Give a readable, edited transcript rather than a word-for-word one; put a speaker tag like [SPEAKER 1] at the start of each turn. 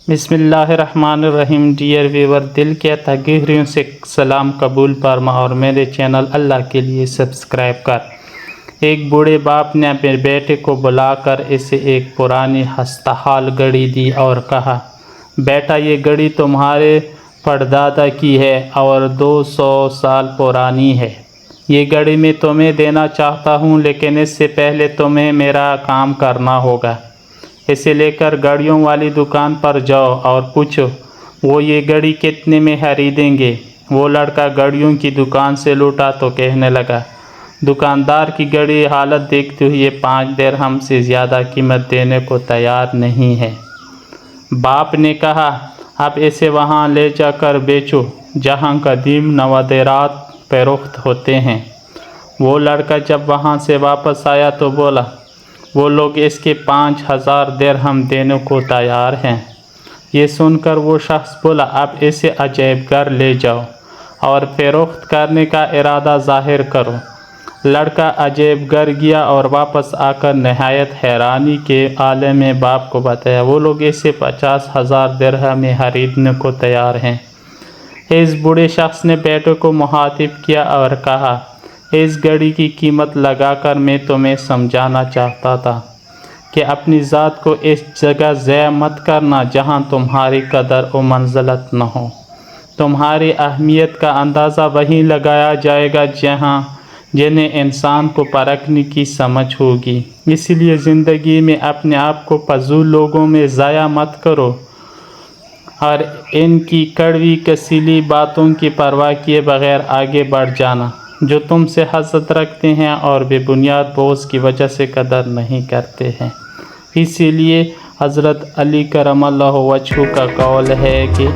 [SPEAKER 1] बिस्मिल्लाहिर्रहमानिर्रहीम। Dear viewer, दिल के तगीरियों से सलाम कबूल फरमा और मेरे चैनल अल्लाह के लिए सब्सक्राइब कर। एक बूढ़े बाप ने अपने बेटे को बुलाकर इसे एक पुरानी हस्तहाल घड़ी दी और कहा, बेटा, ये घड़ी तुम्हारे परदादा की है और 200 साल पुरानी है। ये घड़ी मैं तुम्हें देना चाहता हूँ, लेकिन इससे पहले तुम्हें मेरा काम करना होगा। इसे लेकर घड़ियों वाली दुकान पर जाओ और पूछो वो ये घड़ी कितने में खरीदेंगे। वो लड़का घड़ियों की दुकान से लौटा तो कहने लगा, दुकानदार की घड़ी हालत देखते हुए 5 दिरहम से ज़्यादा कीमत देने को तैयार नहीं है। बाप ने कहा, अब इसे वहाँ ले जाकर बेचो जहाँ कदीम नवादेरात फरोख्त होते हैं। वो लड़का जब वहाँ से वापस आया तो बोला, वो लोग इसके 5000 दिरहम देने को तैयार हैं। ये सुनकर वो शख्स बोला, अब इसे अजैब घर ले जाओ और फरोख्त करने का इरादा ज़ाहिर करो। लड़का अजैब घर गया और वापस आकर नहायत हैरानी के आलम में बाप को बताया। वो लोग इसे 50,000 दिरहम में खरीदने को तैयार हैं। इस बूढ़े शख्स ने बेटे को मुखातिब किया और कहा, इस घड़ी की कीमत लगाकर मैं तुम्हें समझाना चाहता था कि अपनी ज़ात को इस जगह ज़ाया मत करना जहां तुम्हारी कदर व मंज़लत न हो। तुम्हारी अहमियत का अंदाज़ा वहीं लगाया जाएगा जिन्हें इंसान को परखने की समझ होगी। इसलिए ज़िंदगी में अपने आप को फजूल लोगों में ज़ाया मत करो और इनकी कड़वी कसीली बातों की परवाह किए बगैर आगे बढ़ जाना, जो तुमसे हसरत रखते हैं और बेबुनियाद बोझ की वजह से कदर नहीं करते हैं। इसीलिए हज़रत अली करमल्लाहु वजहू का कौल है कि